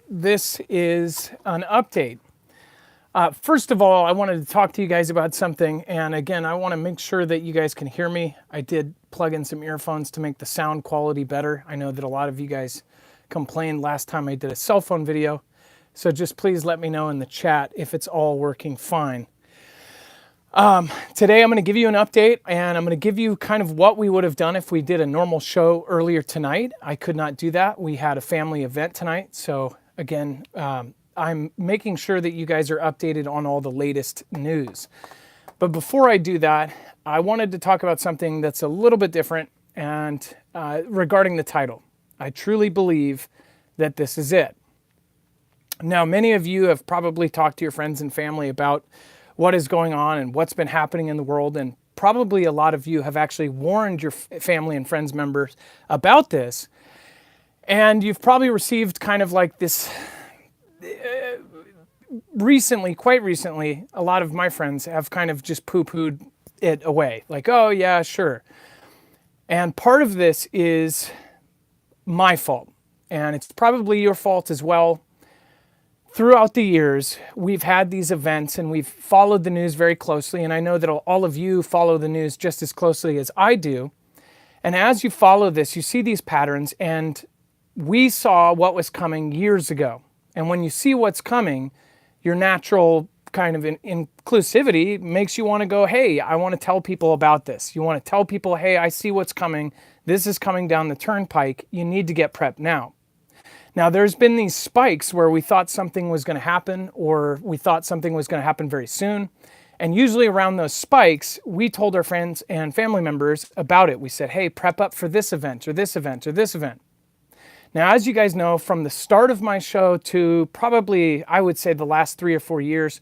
this is an update. First of all, I wanted to talk to you guys about something, and again, I want to make sure that you guys can hear me. I did plug in some earphones to make the sound quality better. I know that a lot of you guys complained last time I did a cell phone video, so just please let me know in the chat if it's all working fine. Today I'm going to give you an update, and I'm going to give you kind of what we would have done if we did a normal show earlier tonight. I could not do that. We had a family event tonight, so again, I'm making sure that you guys are updated on all the latest news. But before I do that, I wanted to talk about something that's a little bit different and regarding the title. I truly believe that this is it. Now, many of you have probably talked to your friends and family about what is going on and what's been happening in the world, and probably a lot of you have actually warned your family and friends members about this, and you've probably received kind of like this quite recently, a lot of my friends have kind of just poo-pooed it away, like, oh yeah, sure. And part of this is my fault, and it's probably your fault as well. Throughout the years, we've had these events and we've followed the news very closely, and I know that all of you follow the news just as closely as I do. And as you follow this, you see these patterns, and we saw what was coming years ago. And when you see what's coming, your natural kind of inclusivity makes you want to go, hey, I want to tell people about this. You want to tell people, hey, I see what's coming. This is coming down the turnpike. You need to get prepped now. Now, there's been these spikes where we thought something was going to happen, or we thought something was going to happen very soon. And usually around those spikes, we told our friends and family members about it. We said, hey, prep up for this event or this event or this event. Now, as you guys know, from the start of my show to probably, I would say, the last 3 or 4 years,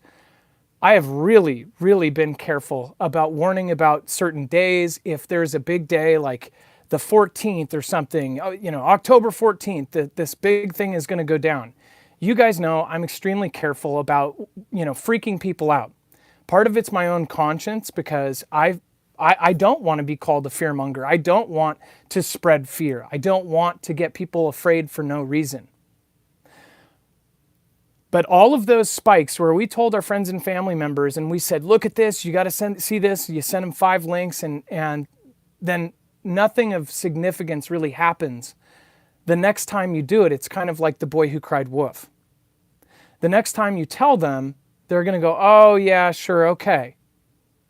I have really, really been careful about warning about certain days. If there's a big day like the 14th or something, October 14th, this big thing is going to go down. You guys know I'm extremely careful about, freaking people out. Part of it's my own conscience, because I don't want to be called a fearmonger. I don't want to spread fear. I don't want to get people afraid for no reason. But all of those spikes where we told our friends and family members and we said, look at this, you got to see this, you send them 5 links, and then nothing of significance really happens. The next time you do it, it's kind of like the boy who cried wolf. The next time you tell them, they're going to go, oh yeah, sure, okay.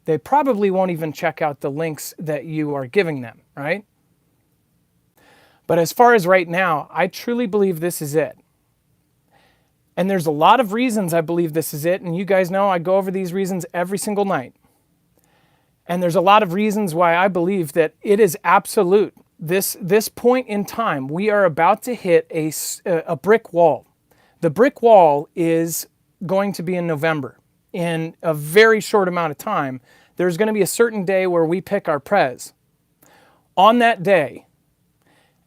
They probably won't even check out the links that you are giving them, right? But as far as right now, I truly believe this is it. And there's a lot of reasons I believe this is it, and you guys know I go over these reasons every single night. And there's a lot of reasons why I believe that it is absolute. This point in time, we are about to hit a brick wall. The brick wall is going to be in November. In a very short amount of time, there's going to be a certain day where we pick our prez. On that day,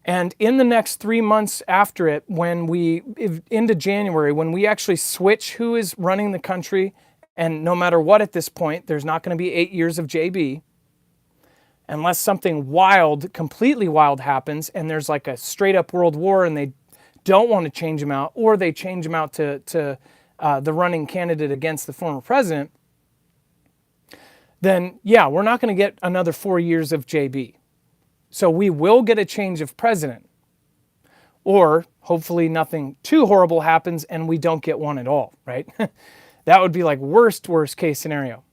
and in the next 3 months after it, into January, when we actually switch who is running the country, and no matter what at this point, there's not going to be 8 years of JB, unless something wild, completely wild happens, and there's like a straight up world war and they don't want to change him out, or they change him out to the running candidate against the former president, then yeah, we're not going to get another 4 years of JB. So we will get a change of president. Or hopefully nothing too horrible happens and we don't get one at all, right? That would be like worst case scenario.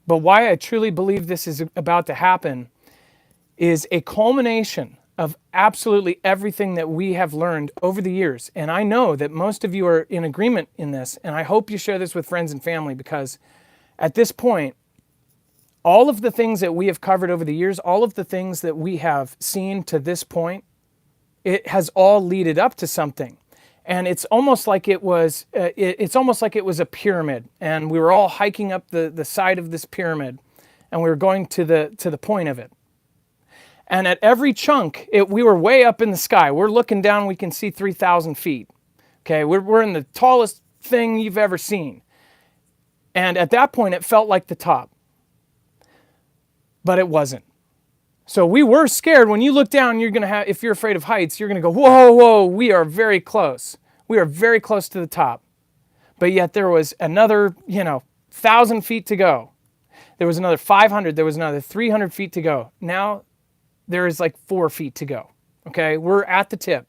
But why I truly believe this is about to happen is a culmination of absolutely everything that we have learned over the years. And I know that most of you are in agreement in this, and I hope you share this with friends and family, because at this point, all of the things that we have covered over the years, all of the things that we have seen to this point, it has all leaded up to something. And it's almost like it was a pyramid, and we were all hiking up the side of this pyramid, and we were going to the point of it. And at every chunk, we were way up in the sky. We're looking down, we can see 3,000 feet. Okay, we're in the tallest thing you've ever seen. And at that point, it felt like the top. But it wasn't. So we were scared. When you look down, you're going to have, if you're afraid of heights, you're going to go, whoa, whoa, we are very close. We are very close to the top. But yet there was another, 1,000 feet to go. There was another 500. There was another 300 feet to go. Now there is like 4 feet to go. Okay, we're at the tip.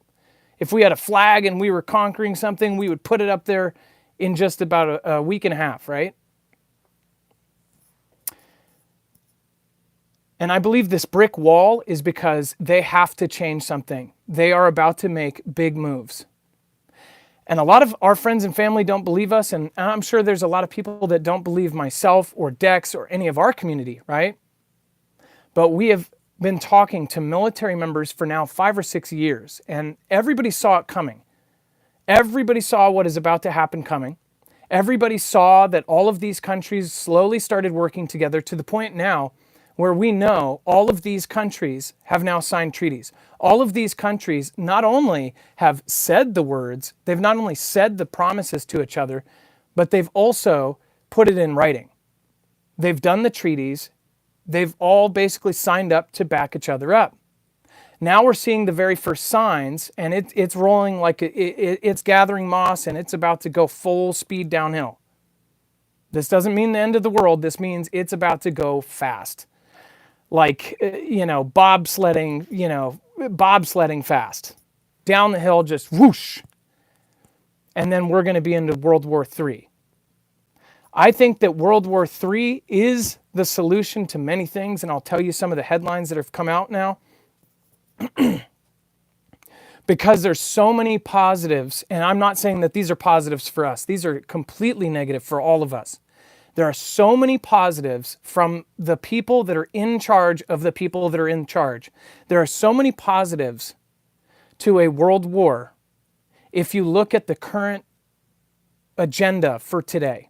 If we had a flag and we were conquering something, we would put it up there in just about a week and a half, right? And I believe this brick wall is because they have to change something. They are about to make big moves. And a lot of our friends and family don't believe us, and I'm sure there's a lot of people that don't believe myself or Dex or any of our community, right? But we have been talking to military members for now 5 or 6 years, and everybody saw it coming. Everybody saw what is about to happen coming. Everybody saw that all of these countries slowly started working together to the point now where we know all of these countries have now signed treaties. All of these countries not only have said the words, they've not only said the promises to each other, but they've also put it in writing. They've done the treaties. They've all basically signed up to back each other up. Now we're seeing the very first signs, and it's rolling like it's gathering moss, and it's about to go full speed downhill. This doesn't mean the end of the world. This means it's about to go fast. Like, bobsledding fast. Down the hill, just whoosh. And then we're going to be into World War III. I think that World War III is the solution to many things, and I'll tell you some of the headlines that have come out now. Because there's so many positives, and I'm not saying that these are positives for us. These are completely negative for all of us. There are so many positives from the people that are in charge of the people that are in charge. There are so many positives to a world war if you look at the current agenda for today.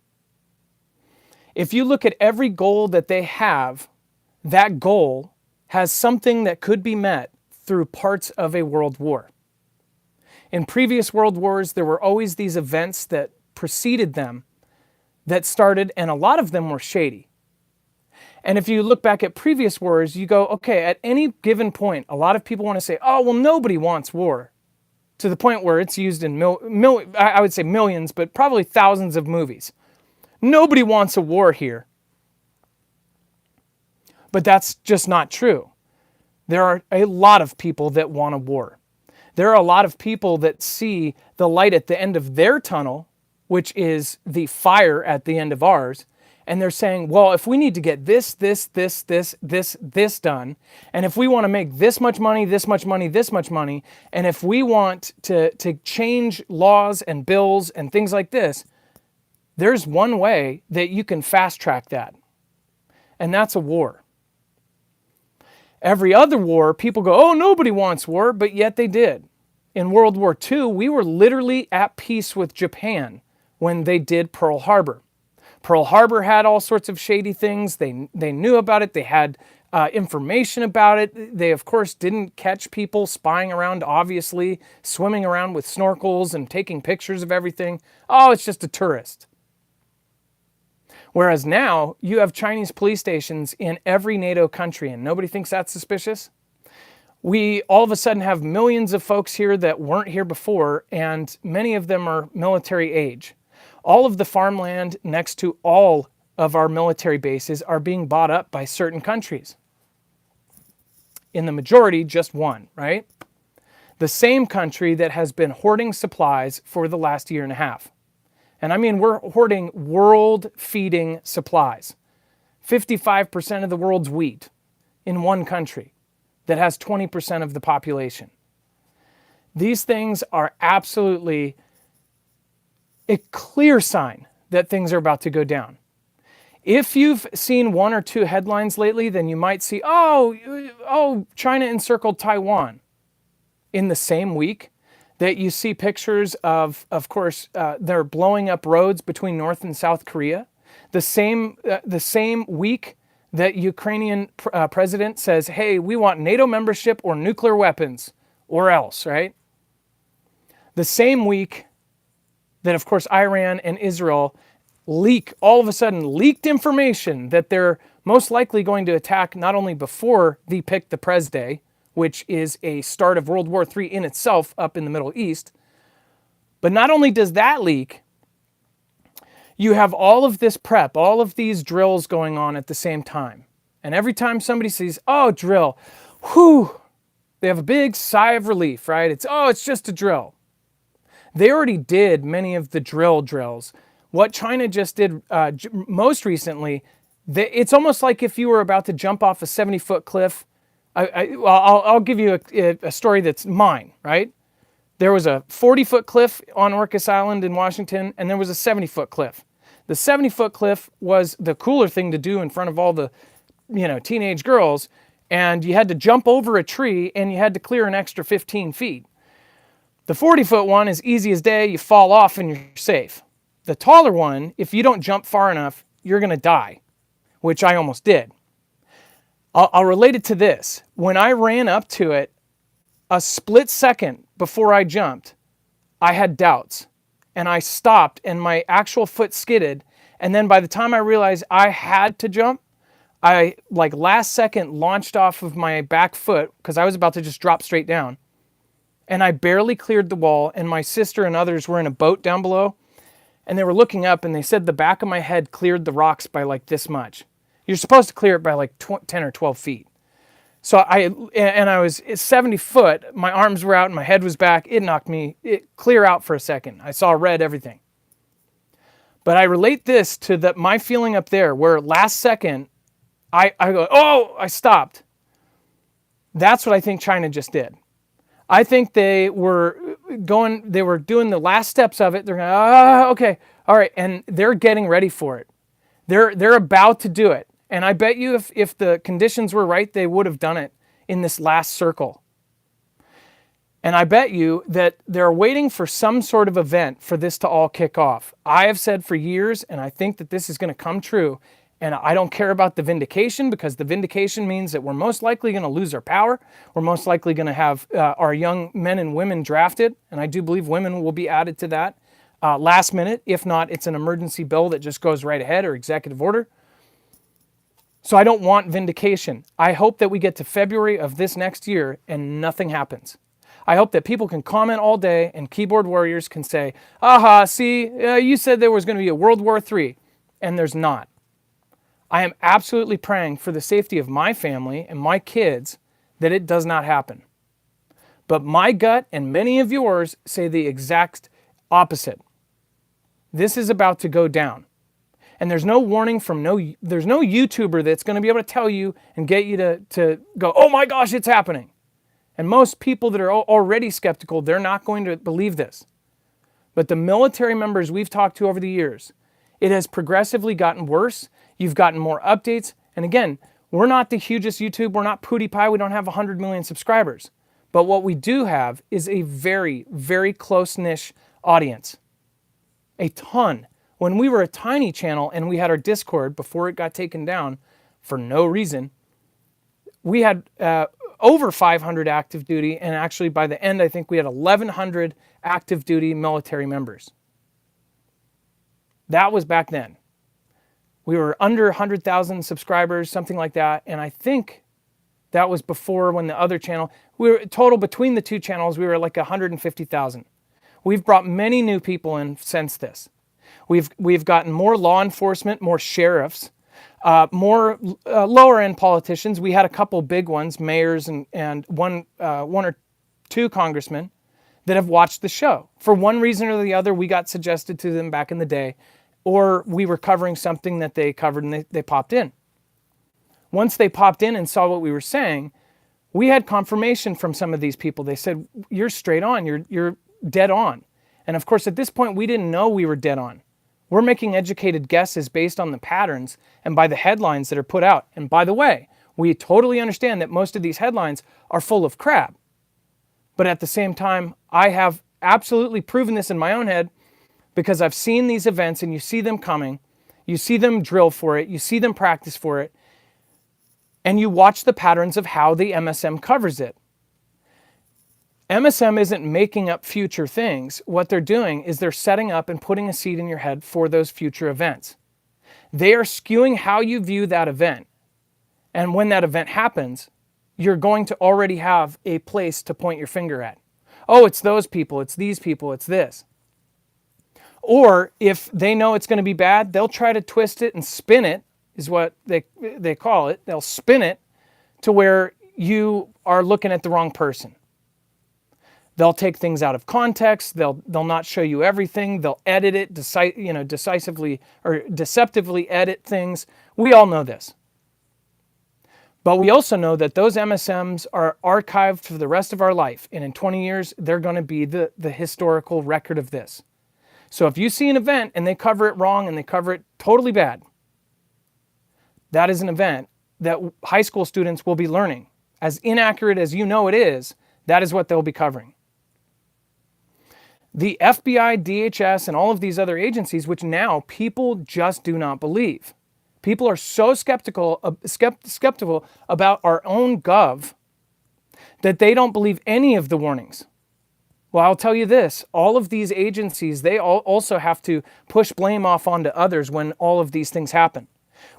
If you look at every goal that they have, that goal has something that could be met through parts of a world war. In previous world wars, there were always these events that preceded them that started, and a lot of them were shady. And if you look back at previous wars, you go, okay, at any given point, a lot of people want to say, oh, well, nobody wants war, to the point where it's used in, I would say millions, but probably thousands of movies. Nobody wants a war here. But that's just not true. There are a lot of people that want a war. There are a lot of people that see the light at the end of their tunnel, which is the fire at the end of ours, and they're saying, well, if we need to get this done, and if we want to make this much money, and if we want to change laws and bills and things like this, there's one way that you can fast track that, and that's a war. Every other war, people go, oh, nobody wants war, but yet they did. In World War II, we were literally at peace with Japan when they did Pearl Harbor. Pearl Harbor had all sorts of shady things. They knew about it. They had information about it. They, of course, didn't catch people spying around, obviously, swimming around with snorkels and taking pictures of everything. Oh, it's just a tourist. Whereas now, you have Chinese police stations in every NATO country, and nobody thinks that's suspicious. We all of a sudden have millions of folks here that weren't here before, and many of them are military age. All of the farmland next to all of our military bases are being bought up by certain countries. In the majority, just one, right? The same country that has been hoarding supplies for the last year and a half. And I mean, we're hoarding world-feeding supplies. 55% of the world's wheat in one country that has 20% of the population. These things are absolutely a clear sign that things are about to go down. If you've seen one or two headlines lately, then you might see, oh, China encircled Taiwan. In the same week that you see pictures of course, they're blowing up roads between North and South Korea. The same week that Ukrainian president says, hey, we want NATO membership or nuclear weapons or else, right? The same week that, of course, Iran and Israel all of a sudden leaked information that they're most likely going to attack not only before the Pick the Prez Day, which is a start of World War III in itself up in the Middle East, But not only does that leak, you have all of this prep, all of these drills going on at the same time. And every time somebody sees, oh, drill, whew, they have a big sigh of relief, right? It's just a drill. They already did many of the drills. What China just did most recently, it's almost like if you were about to jump off a 70-foot cliff. I'll give you a story that's mine, right? There was a 40-foot cliff on Orcas Island in Washington, and there was a 70-foot cliff. The 70-foot cliff was the cooler thing to do in front of all the, teenage girls, and you had to jump over a tree, and you had to clear an extra 15 feet. The 40-foot one is easy as day. You fall off, and you're safe. The taller one, if you don't jump far enough, you're going to die, which I almost did. I'll relate it to this. When I ran up to it, a split second before I jumped, I had doubts. And I stopped, and my actual foot skidded. And then by the time I realized I had to jump, I, last second, launched off of my back foot because I was about to just drop straight down. And I barely cleared the wall, and my sister and others were in a boat down below. And they were looking up, and they said the back of my head cleared the rocks by this much. You're supposed to clear it by 10 or 12 feet. So I was 70 foot, my arms were out and my head was back. It knocked me clear out for a second. I saw red, everything. But I relate this to my feeling up there where last second I go, oh, I stopped. That's what I think China just did. I think they were doing the last steps of it. They're going, okay, all right. And they're getting ready for it. They're about to do it. And I bet you if the conditions were right, they would have done it in this last circle. And I bet you that they're waiting for some sort of event for this to all kick off. I have said for years, and I think that this is going to come true, and I don't care about the vindication because the vindication means that we're most likely going to lose our power. We're most likely going to have our young men and women drafted, and I do believe women will be added to that last minute. If not, it's an emergency bill that just goes right ahead or executive order. So I don't want vindication. I hope that we get to February of this next year and nothing happens. I hope that people can comment all day and keyboard warriors can say, aha, see, you said there was going to be a World War III, and there's not. I am absolutely praying for the safety of my family and my kids that it does not happen. But my gut and many of yours say the exact opposite. This is about to go down. And there's no warning from there's no YouTuber that's going to be able to tell you and get you to go, oh my gosh, it's happening. And most people that are already skeptical, they're not going to believe this. But the military members we've talked to over the years, it has progressively gotten worse. You've gotten more updates. And again, we're not the hugest YouTube. We're not PewDiePie. We don't have 100 million subscribers. But what we do have is a very, very close niche audience. A ton. When we were a tiny channel and we had our Discord before it got taken down for no reason, we had over 500 active duty, and actually by the end I think we had 1,100 active duty military members. That was back then. We were under 100,000 subscribers, something like that, and I think that was before when the other channel, we were total between the two channels, we were like 150,000. We've brought many new people in since this. We've gotten more law enforcement, more sheriffs, more lower-end politicians. We had a couple big ones, mayors and one or two congressmen that have watched the show. For one reason or the other, we got suggested to them back in the day, or we were covering something that they covered and they popped in. Once they popped in and saw what we were saying, we had confirmation from some of these people. They said, you're straight on, you're dead on. And of course, at this point, we didn't know we were dead on. We're making educated guesses based on the patterns and by the headlines that are put out. And by the way, we totally understand that most of these headlines are full of crap. But at the same time, I have absolutely proven this in my own head because I've seen these events and you see them coming. You see them drill for it. You see them practice for it. And you watch the patterns of how the MSM covers it. MSM isn't making up future things. What they're doing is they're setting up and putting a seed in your head for those future events. They are skewing how you view that event. And when that event happens, you're going to already have a place to point your finger at. Oh, it's those people, it's these people, it's this. Or if they know it's going to be bad, they'll try to twist it and spin it, is what they call it. They'll spin it to where you are looking at the wrong person. They'll take things out of context. They'll not show you everything. They'll edit it, decisively or deceptively edit things. We all know this. But we also know that those MSMs are archived for the rest of our life. And in 20 years, they're going to be the historical record of this. So if you see an event and they cover it wrong and they cover it totally bad, that is an event that high school students will be learning. As inaccurate as you know it is, that is what they'll be covering. The FBI, DHS, and all of these other agencies, which now people just do not believe. People are so skeptical about our own gov that they don't believe any of the warnings. Well, I'll tell you this, all of these agencies, they also have to push blame off onto others when all of these things happen.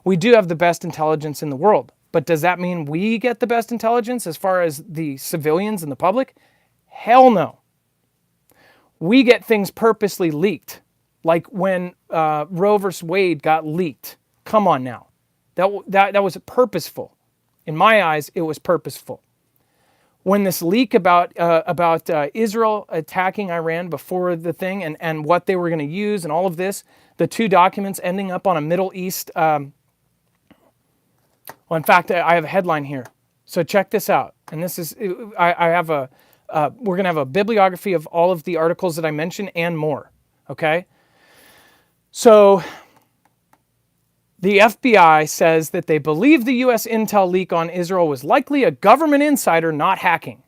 We do have the best intelligence in the world, but does that mean we get the best intelligence as far as the civilians and the public? Hell no. We get things purposely leaked, like when Roe versus Wade got leaked. Come on now. That was purposeful. In my eyes, it was purposeful. When this leak about Israel attacking Iran before the thing and what they were going to use and all of this, the two documents ending up on a Middle East... well, in fact, I have a headline here. So check this out. And this is... I have a... we're going to have a bibliography of all of the articles that I mentioned and more. Okay? So... the FBI says that they believe the U.S. intel leak on Israel was likely a government insider, not hacking.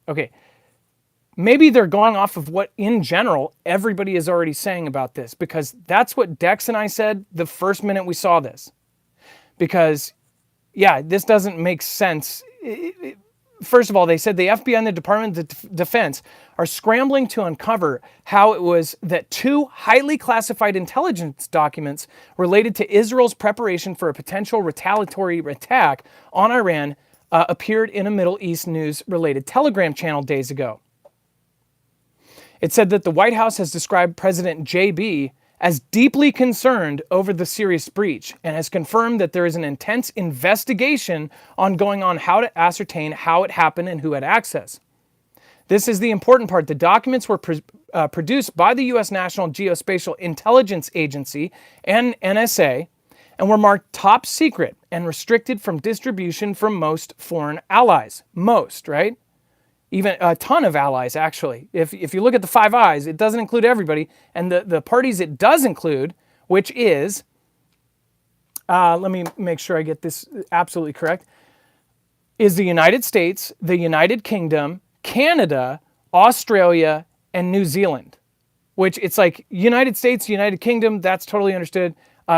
Okay, maybe they're going off of what, in general, everybody is already saying about this, because that's what Dex and I said the first minute we saw this. Because, yeah, this doesn't make sense. First of all, they said the FBI and the Department of Defense are scrambling to uncover how it was that two highly classified intelligence documents related to Israel's preparation for a potential retaliatory attack on Iran appeared in a Middle East news-related Telegram channel days ago. It said that the White House has described President JB as deeply concerned over the serious breach and has confirmed that there is an intense investigation ongoing on how to ascertain how it happened and who had access. This is the important part. The documents were produced by the U.S. National Geospatial Intelligence Agency and NSA and were marked top secret and restricted from distribution from most foreign allies. Most, right? Even a ton of allies, actually. If you look at the Five Eyes, it doesn't include everybody. And the parties it does include, which is, let me make sure I get this absolutely correct, is the United States, the United Kingdom, Canada, Australia, and New Zealand. Which it's like United States, United Kingdom, that's totally understood.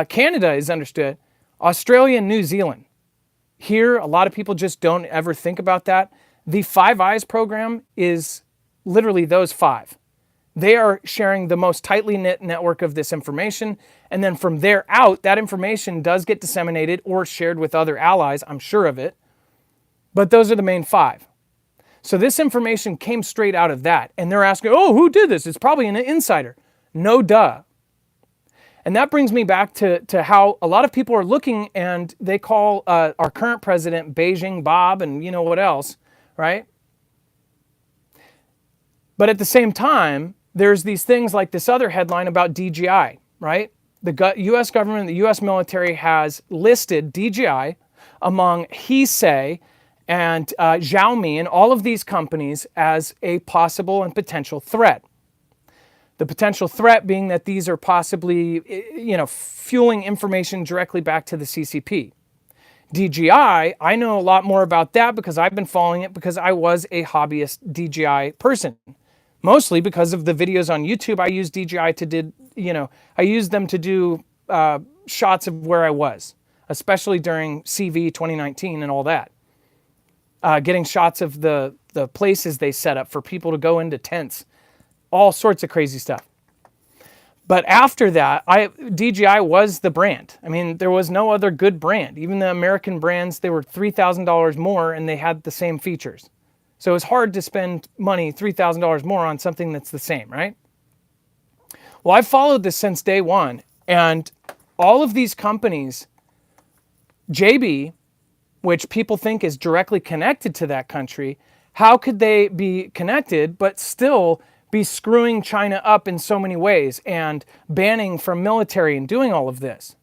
Canada is understood. Australia and New Zealand. Here, a lot of people just don't ever think about that. The Five Eyes program is literally those five. They are sharing the most tightly knit network of this information. And then from there out, that information does get disseminated or shared with other allies. I'm sure of it. But those are the main five. So this information came straight out of that. And they're asking, oh, who did this? It's probably an insider. No duh. And that brings me back to how a lot of people are looking and they call our current president Beijing Bob and you know what else. Right? But at the same time, there's these things like this other headline about DJI, right? The U.S. government, the U.S. military has listed DJI among Hesay and Xiaomi and all of these companies as a possible and potential threat. The potential threat being that these are possibly, fueling information directly back to the CCP. DJI, I know a lot more about that because I've been following it because I was a hobbyist DJI person. Mostly because of the videos on YouTube, I used DJI I used them to do shots of where I was, especially during CV 2019 and all that. Getting shots of the places they set up for people to go into tents, all sorts of crazy stuff. But after that, DJI was the brand. I mean, there was no other good brand. Even the American brands, they were $3,000 more and they had the same features. So it's hard to spend money, $3,000 more on something that's the same, right? Well, I've followed this since day one, and all of these companies, JB, which people think is directly connected to that country, how could they be connected but still be screwing China up in so many ways and banning from military and doing all of this?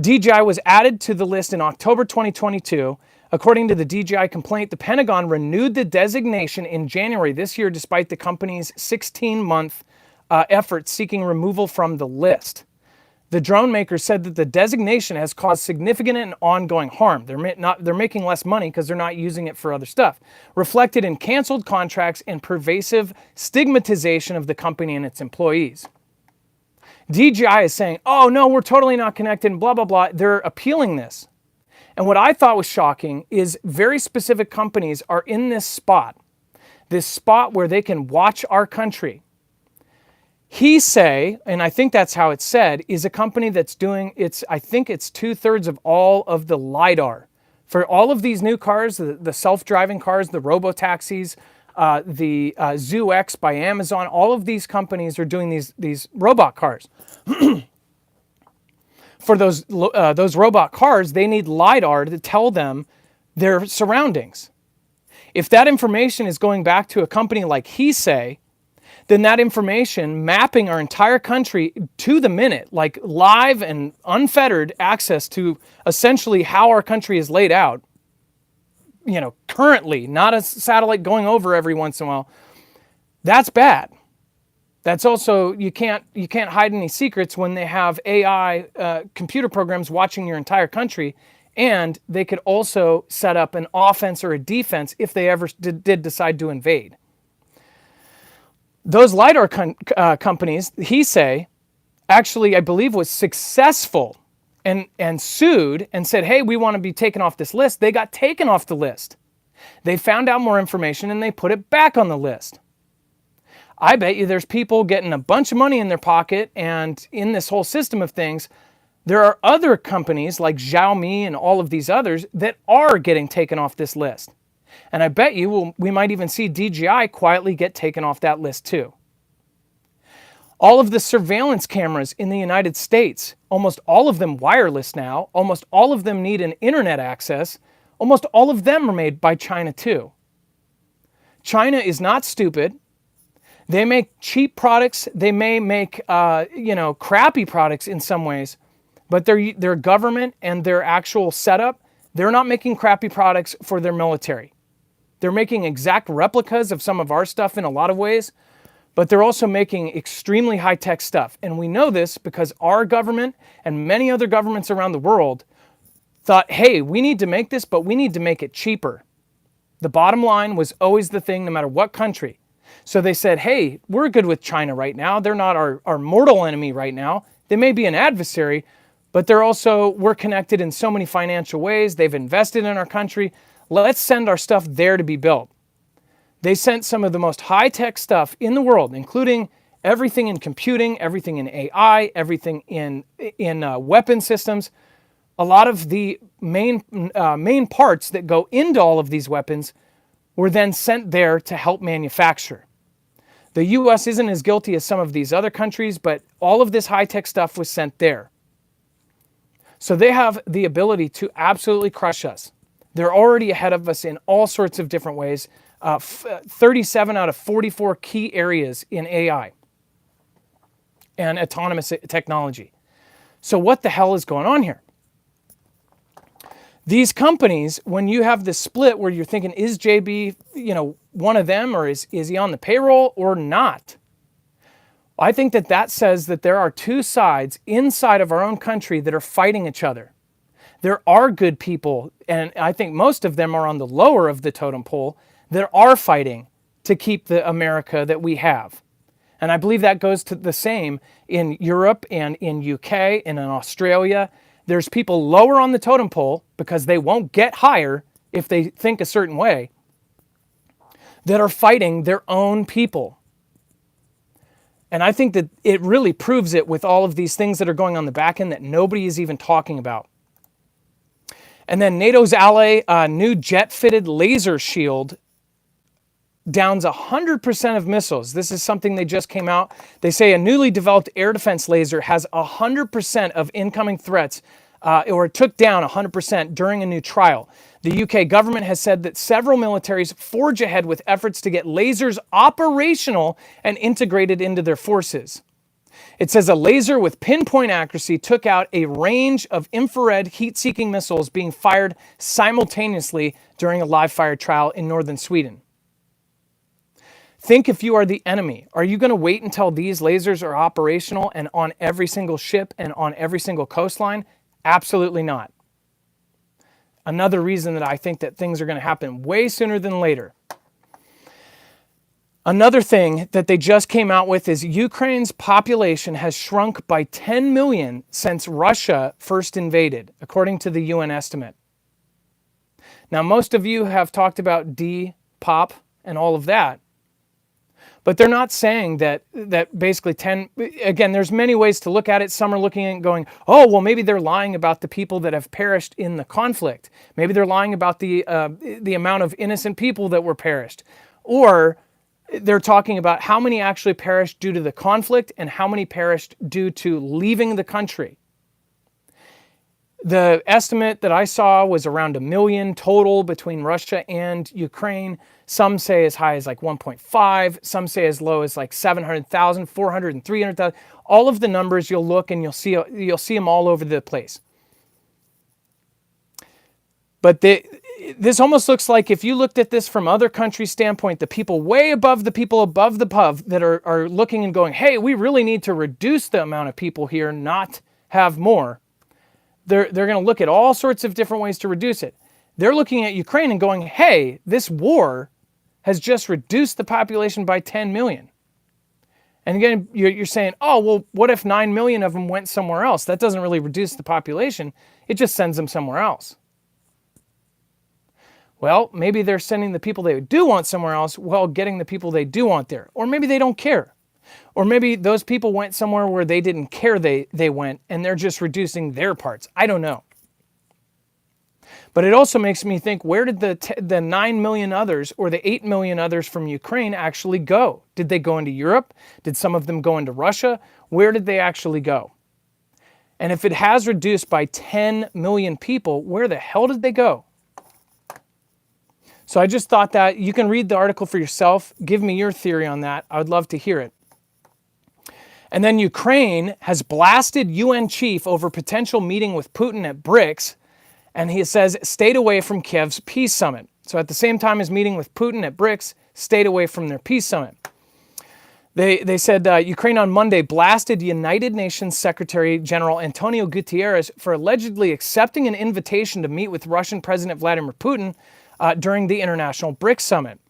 DJI was added to the list in October 2022. According to the DJI complaint, the Pentagon renewed the designation in January this year despite the company's 16-month effort seeking removal from the list. The drone maker said that the designation has caused significant and ongoing harm. They're making less money because they're not using it for other stuff, reflected in canceled contracts and pervasive stigmatization of the company and its employees. DJI is saying, oh no, we're totally not connected and blah, blah, blah. They're appealing this. And what I thought was shocking is very specific companies are in this spot where they can watch our country. He-Say, and I think that's how it's said, is a company that's doing, I think it's 2/3 of all of the LiDAR. For all of these new cars, the self-driving cars, the robo-taxis, the Zoo X by Amazon, all of these companies are doing these robot cars. For those robot cars, they need LiDAR to tell them their surroundings. If that information is going back to a company like He-Say, then that information mapping our entire country to the minute, like live and unfettered access to essentially how our country is laid out, currently, not a satellite going over every once in a while, that's bad. That's also, you can't hide any secrets when they have AI computer programs watching your entire country, and they could also set up an offense or a defense if they ever did decide to invade. Those LiDAR companies, He-Say, actually, I believe, was successful and sued and said, hey, we want to be taken off this list. They got taken off the list. They found out more information and they put it back on the list. I bet you there's people getting a bunch of money in their pocket, and in this whole system of things, there are other companies like Xiaomi and all of these others that are getting taken off this list. And I bet you we might even see DJI quietly get taken off that list too. All of the surveillance cameras in the United States, almost all of them wireless now, almost all of them need an internet access, almost all of them are made by China too. China is not stupid. They make cheap products. They may make crappy products in some ways, but their government and their actual setup, they're not making crappy products for their military. They're making exact replicas of some of our stuff in a lot of ways, but they're also making extremely high-tech stuff. And we know this because our government and many other governments around the world thought, hey, we need to make this, but we need to make it cheaper. The bottom line was always the thing, no matter what country. So they said, hey, we're good with China right now. They're not our mortal enemy right now. They may be an adversary, but we're connected in so many financial ways. They've invested in our country. Let's send our stuff there to be built. They sent some of the most high-tech stuff in the world, including everything in computing, everything in AI, everything in weapon systems. A lot of the main parts that go into all of these weapons were then sent there to help manufacture. The US isn't as guilty as some of these other countries, but all of this high-tech stuff was sent there. So they have the ability to absolutely crush us. They're already ahead of us in all sorts of different ways. 37 out of 44 key areas in AI and autonomous technology. So what the hell is going on here? These companies, when you have this split where you're thinking, is JB, one of them, or is he on the payroll or not? I think that says that there are two sides inside of our own country that are fighting each other. There are good people, and I think most of them are on the lower of the totem pole, that are fighting to keep the America that we have. And I believe that goes to the same in Europe and in UK and in Australia. There's people lower on the totem pole because they won't get higher if they think a certain way, that are fighting their own people. And I think that it really proves it with all of these things that are going on the back end that nobody is even talking about. And then NATO's ally, new jet-fitted laser shield downs 100% of missiles. This is something they just came out. They say a newly developed air defense laser has 100% of incoming threats, or it took down 100% during a new trial. The UK government has said that several militaries forge ahead with efforts to get lasers operational and integrated into their forces. It says a laser with pinpoint accuracy took out a range of infrared heat-seeking missiles being fired simultaneously during a live-fire trial in northern Sweden. Think if you are the enemy. Are you going to wait until these lasers are operational and on every single ship and on every single coastline? Absolutely not. Another reason that I think that things are going to happen way sooner than later. Another thing that they just came out with is Ukraine's population has shrunk by 10 million since Russia first invaded, according to the UN estimate. Now, most of you have talked about depop and all of that, but they're not saying that basically 10, again, there's many ways to look at it. Some are looking at it and going, oh, well, maybe they're lying about the people that have perished in the conflict. Maybe they're lying about the amount of innocent people that were perished. Or they're talking about how many actually perished due to the conflict and how many perished due to leaving the country. The estimate that I saw was around 1 million total between Russia and Ukraine. Some say as high as like 1.5. Some say as low as like 700,000, 400, and 300,000. All of the numbers, you'll look and you'll see them all over the place. But this almost looks like if you looked at this from other countries' standpoint, the people way above the people above the pub that are looking and going, hey, we really need to reduce the amount of people here, not have more. They're going to look at all sorts of different ways to reduce it. They're looking at Ukraine and going, hey, this war has just reduced the population by 10 million. And again, you're saying, oh, well, what if 9 million of them went somewhere else? That doesn't really reduce the population. It just sends them somewhere else. Well, maybe they're sending the people they do want somewhere else while getting the people they do want there. Or maybe they don't care. Or maybe those people went somewhere where they didn't care they went and they're just reducing their parts. I don't know. But it also makes me think, where did the 9 million others or the 8 million others from Ukraine actually go? Did they go into Europe? Did some of them go into Russia? Where did they actually go? And if it has reduced by 10 million people, where the hell did they go? So I just thought that you can read the article for yourself. Give me your theory on that. I would love to hear it. And then Ukraine has blasted UN chief over potential meeting with Putin at BRICS. And he says, stayed away from Kiev's peace summit. So at the same time as meeting with Putin at BRICS, stayed away from their peace summit. They said Ukraine on Monday blasted United Nations Secretary General Antonio Guterres for allegedly accepting an invitation to meet with Russian President Vladimir Putin during the International BRICS Summit.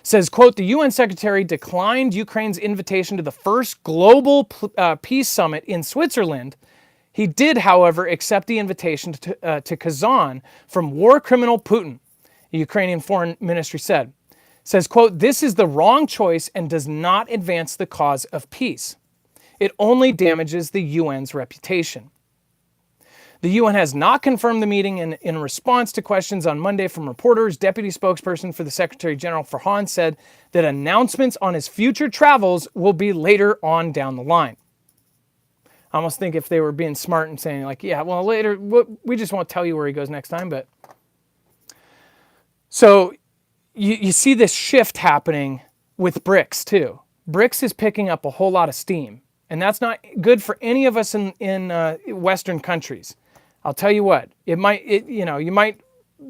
Says, quote, the UN Secretary declined Ukraine's invitation to the first global peace summit in Switzerland. He did, however, accept the invitation to Kazan from war criminal Putin, the Ukrainian Foreign Ministry said. Says, quote, this is the wrong choice and does not advance the cause of peace. It only damages the UN's reputation. The UN has not confirmed the meeting, and in response to questions on Monday from reporters, Deputy Spokesperson for the Secretary General Farhan said that announcements on his future travels will be later on down the line. I almost think if they were being smart and saying like, yeah, well, later, we just won't tell you where he goes next time. But so you see this shift happening with BRICS too. BRICS is picking up a whole lot of steam, and that's not good for any of us in Western countries. I'll tell you what, you might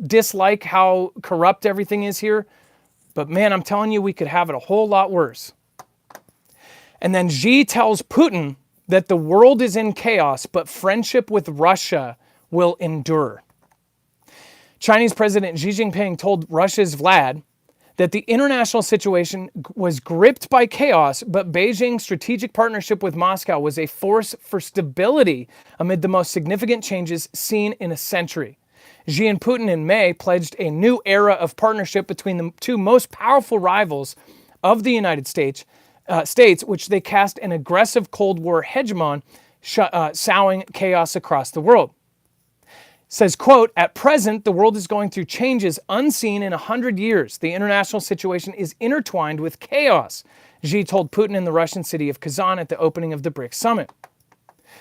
dislike how corrupt everything is here, but man, I'm telling you, we could have it a whole lot worse. And then Xi tells Putin that the world is in chaos, but friendship with Russia will endure. Chinese President Xi Jinping told Russia's Vlad that the international situation was gripped by chaos, but Beijing's strategic partnership with Moscow was a force for stability amid the most significant changes seen in a century. Xi and Putin in May pledged a new era of partnership between the two most powerful rivals of the United States, which they cast an aggressive Cold War hegemon, sowing chaos across the world. Says, quote, "At present, the world is going through changes unseen in 100 years. The international situation is intertwined with chaos," Xi told Putin in the Russian city of Kazan at the opening of the BRICS summit.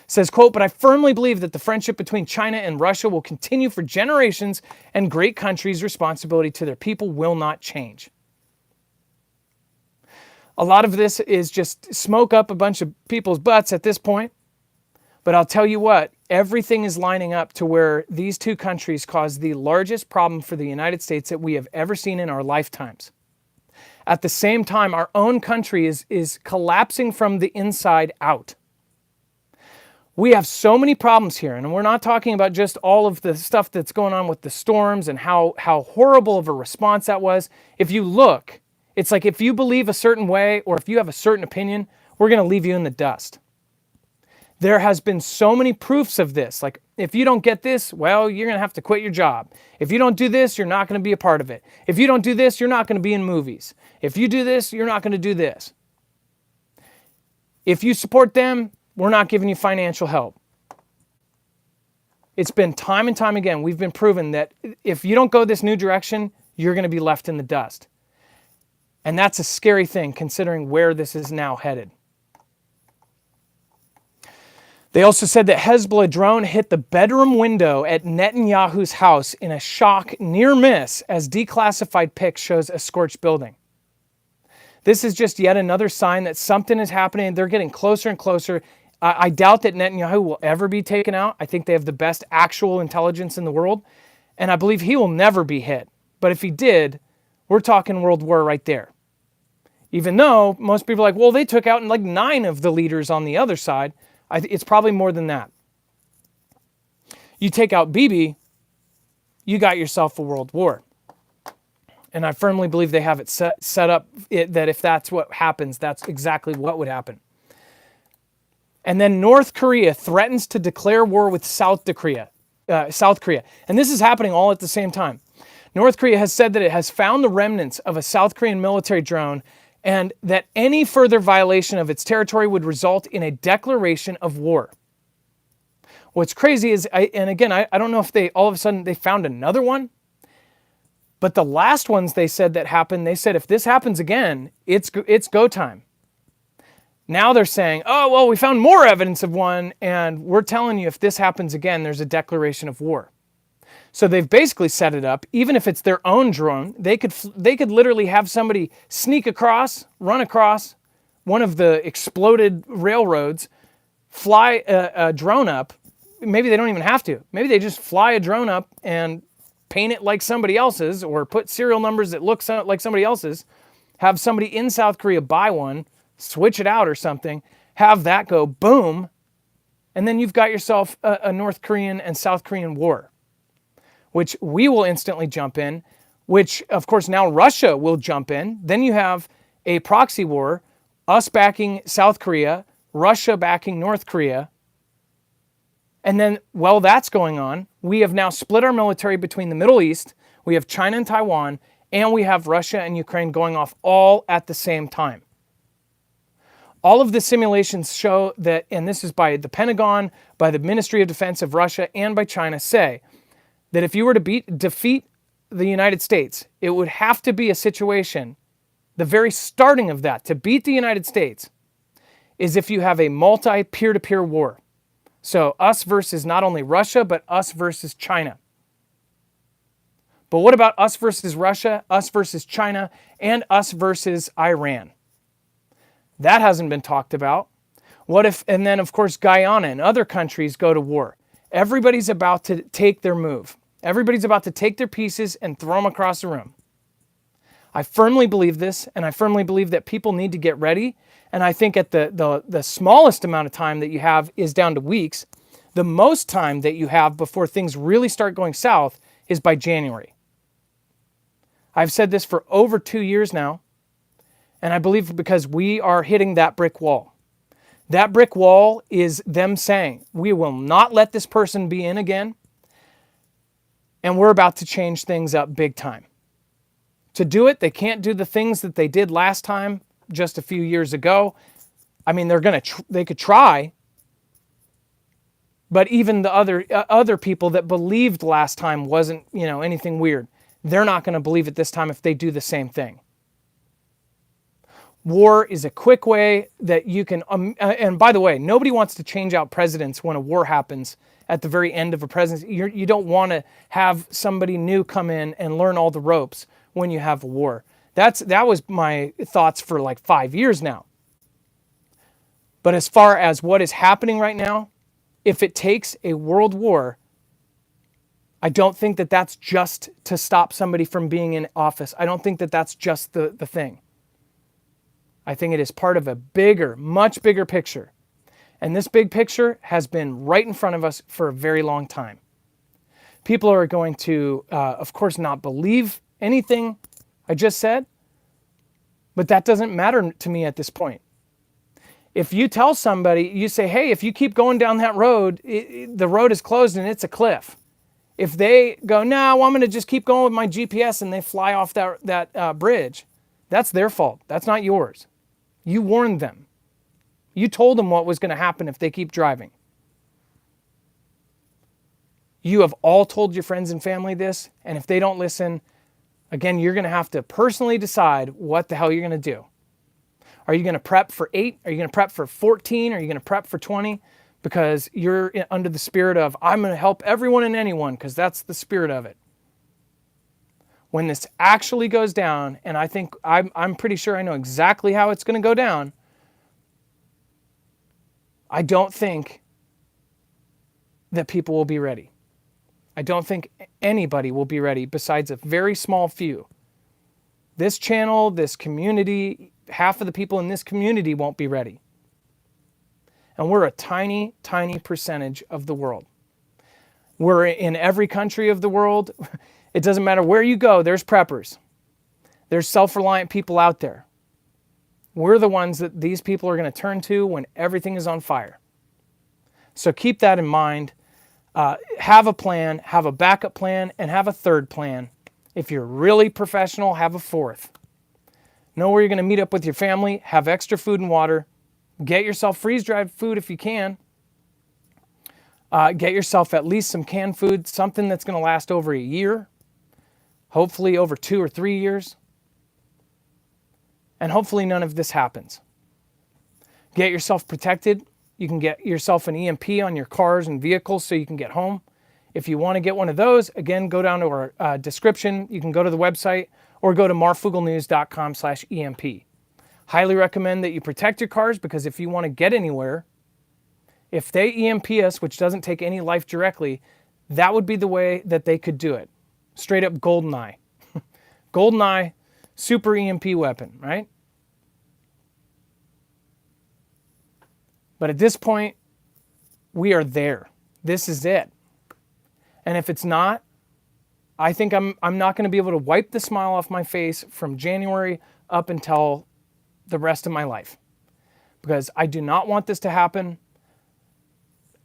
Says, quote, "But I firmly believe that the friendship between China and Russia will continue for generations, and great countries' responsibility to their people will not change." A lot of this is just smoke up a bunch of people's butts at this point. But I'll tell you what, everything is lining up to where these two countries cause the largest problem for the United States that we have ever seen in our lifetimes. At the same time, our own country is collapsing from the inside out. We have so many problems here, and we're not talking about just all of the stuff that's going on with the storms and how horrible of a response that was. If you look, it's like if you believe a certain way or if you have a certain opinion, we're going to leave you in the dust. There has been so many proofs of this. Like, if you don't get this, well, you're going to have to quit your job. If you don't do this, you're not going to be a part of it. If you don't do this, you're not going to be in movies. If you do this, you're not going to do this. If you support them, we're not giving you financial help. It's been time and time again, we've been proven that if you don't go this new direction, you're going to be left in the dust. And that's a scary thing considering where this is now headed. They also said that Hezbollah drone hit the bedroom window at Netanyahu's house in a shock near miss as declassified pic shows a scorched building. This is just yet another sign that something is happening. They're getting closer and closer. I doubt that Netanyahu will ever be taken out. I think they have the best actual intelligence in the world, and I believe he will never be hit. But if he did, we're talking world war right there. Even though most people are like, well, they took out like 9 of the leaders on the other side. It's probably more than that. You take out Bibi, you got yourself a world war. And I firmly believe they have it set up that if that's what happens, that's exactly what would happen. And then North Korea threatens to declare war with South Korea. And this is happening all at the same time. North Korea has said that it has found the remnants of a South Korean military drone and that any further violation of its territory would result in a declaration of war. What's crazy is, I don't know if they all of a sudden they found another one, but the last ones they said that happened, they said if this happens again, it's go time. Now they're saying, oh, well, we found more evidence of one, and we're telling you if this happens again, there's a declaration of war. So they've basically set it up, even if it's their own drone, they could literally have somebody sneak across, run across one of the exploded railroads, fly a drone up. Maybe they don't even have to. Maybe they just fly a drone up and paint it like somebody else's or put serial numbers that look like somebody else's, have somebody in South Korea buy one, switch it out or something, have that go boom, and then you've got yourself a North Korean and South Korean war, which we will instantly jump in, which of course now Russia will jump in. Then you have a proxy war, us backing South Korea, Russia backing North Korea. And then while that's going on, we have now split our military between the Middle East, we have China and Taiwan, and we have Russia and Ukraine going off all at the same time. All of the simulations show that, and this is by the Pentagon, by the Ministry of Defense of Russia, and by China, say that if you were to defeat the United States, it would have to be a situation, the very starting of that, to beat the United States, is if you have a multi-peer-to-peer war. So us versus not only Russia, but us versus China. But what about us versus Russia, us versus China, and us versus Iran? That hasn't been talked about. What if, and then of course Guyana and other countries go to war. Everybody's about to take their move. Everybody's about to take their pieces and throw them across the room. I firmly believe this, and I firmly believe that people need to get ready. And I think at the smallest amount of time that you have is down to weeks. The most time that you have before things really start going south is by January. I've said this for over 2 years now, and I believe because we are hitting that brick wall. That brick wall is them saying, we will not let this person be in again, and we're about to change things up big time. To do it, they can't do the things that they did last time, just a few years ago. I mean, they could try, But even the other people that believed last time wasn't, anything weird, they're not going to believe it this time if they do the same thing. War is a quick way that you can, and by the way, nobody wants to change out presidents when a war happens at the very end of a presidency. You don't want to have somebody new come in and learn all the ropes when you have a war. That was my thoughts for like 5 years now. But as far as what is happening right now, if it takes a world war, I don't think that that's just to stop somebody from being in office. I don't think that that's just the thing. I think it is part of a bigger, much bigger picture. And this big picture has been right in front of us for a very long time. People are going to, of course, not believe anything I just said, but that doesn't matter to me at this point. If you tell somebody, you say, hey, if you keep going down that road, the road is closed and it's a cliff. If they go, no, I'm going to just keep going with my GPS, and they fly off that bridge, that's their fault. That's not yours. You warned them. You told them what was going to happen if they keep driving. You have all told your friends and family this, and if they don't listen, again, you're going to have to personally decide what the hell you're going to do. Are you going to prep for 8? Are you going to prep for 14? Are you going to prep for 20? Because you're under the spirit of, I'm going to help everyone and anyone, because that's the spirit of it. When this actually goes down, and I think I'm pretty sure I know exactly how it's going to go down, I don't think that people will be ready. I don't think anybody will be ready besides a very small few. This channel, this community, half of the people in this community won't be ready. And we're a tiny, tiny percentage of the world. We're in every country of the world. It doesn't matter where you go, there's preppers. There's self-reliant people out there. We're the ones that these people are going to turn to when everything is on fire. So keep that in mind. Have a plan, have a backup plan, and have a third plan. If you're really professional, have a fourth. Know where you're going to meet up with your family, have extra food and water. Get yourself freeze-dried food if you can. Get yourself at least some canned food, something that's going to last over a year. Hopefully over 2 or 3 years. And hopefully none of this happens. Get yourself protected. You can get yourself an EMP on your cars and vehicles so you can get home. If you want to get one of those, again, go down to our description. You can go to the website or go to marfooglenews.com/EMP. Highly recommend that you protect your cars, because if you want to get anywhere, if they EMP us, which doesn't take any life directly, that would be the way that they could do it. Straight up GoldenEye. GoldenEye, super EMP weapon, right? But at this point, we are there. This is it. And if it's not, I think I'm not going to be able to wipe the smile off my face from January up until the rest of my life, because I do not want this to happen.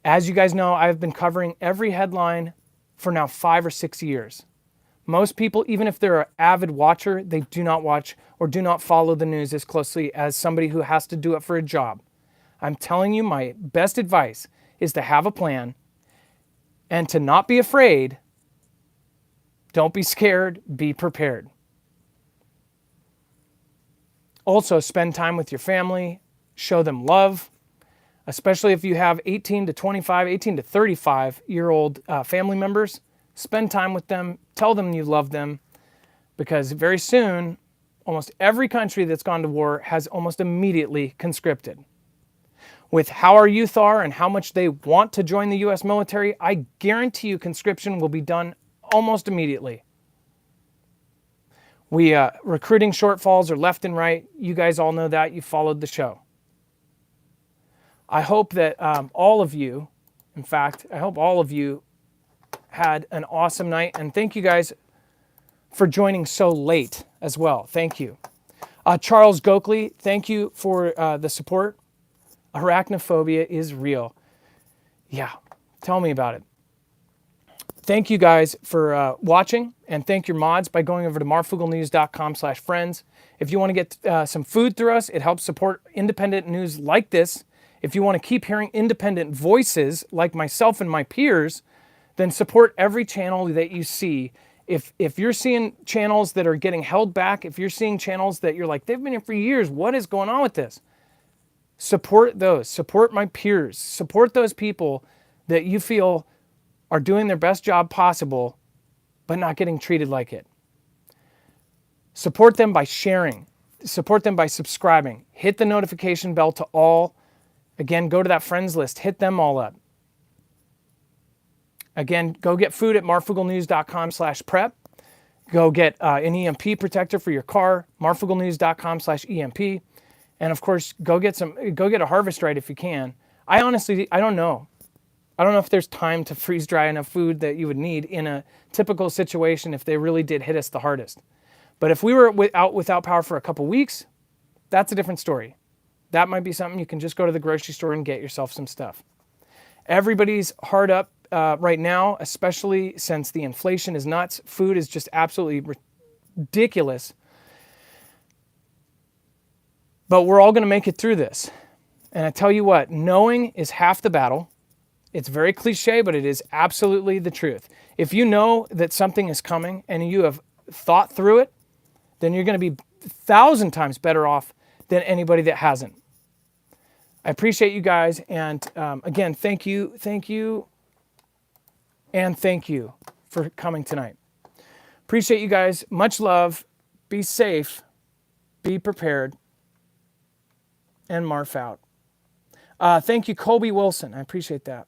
As you guys know, I've been covering every headline for now 5 or 6 years. Most people, even if they're an avid watcher, they do not watch or do not follow the news as closely as somebody who has to do it for a job. I'm telling you, my best advice is to have a plan and to not be afraid. Don't be scared, be prepared. Also, spend time with your family, show them love, especially if you have 18 to 35-year-old family members. Spend time with them, tell them you love them, because very soon, almost every country that's gone to war has almost immediately conscripted. With how our youth are and how much they want to join the U.S. military, I guarantee you conscription will be done almost immediately. Recruiting shortfalls are left and right. You guys all know that. You followed the show. I hope that all of you, in fact, I hope all of you had an awesome night. And thank you guys for joining so late as well. Thank you. Charles Gokley, thank you for the support. Arachnophobia is real. Yeah, tell me about it. Thank you guys for watching, and thank your mods by going over to marfooglenews.com/friends. If you want to get some food through us, it helps support independent news like this. If you want to keep hearing independent voices like myself and my peers, then support every channel that you see. If you're seeing channels that are getting held back, if you're seeing channels that you're like, they've been here for years, what is going on with this? Support those. Support my peers. Support those people that you feel are doing their best job possible, but not getting treated like it. Support them by sharing. Support them by subscribing. Hit the notification bell to all. Again, go to that friends list. Hit them all up. Again, go get food at marfooglenews.com/prep. Go get an EMP protector for your car, marfooglenews.com/EMP. And of course, go get a harvest right if you can. I don't know. I don't know if there's time to freeze dry enough food that you would need in a typical situation if they really did hit us the hardest. But if we were without power for a couple weeks, that's a different story. That might be something you can just go to the grocery store and get yourself some stuff. Everybody's hard up right now, especially since the inflation is nuts. Food is just absolutely ridiculous. But we're all going to make it through this. And I tell you what, knowing is half the battle. It's very cliche, but it is absolutely the truth. If you know that something is coming and you have thought through it, then you're going to be 1,000 times better off than anybody that hasn't. I appreciate you guys. And again, thank you, and thank you for coming tonight. Appreciate you guys. Much love. Be safe. Be prepared. And Marf out. Thank you, Colby Wilson. I appreciate that.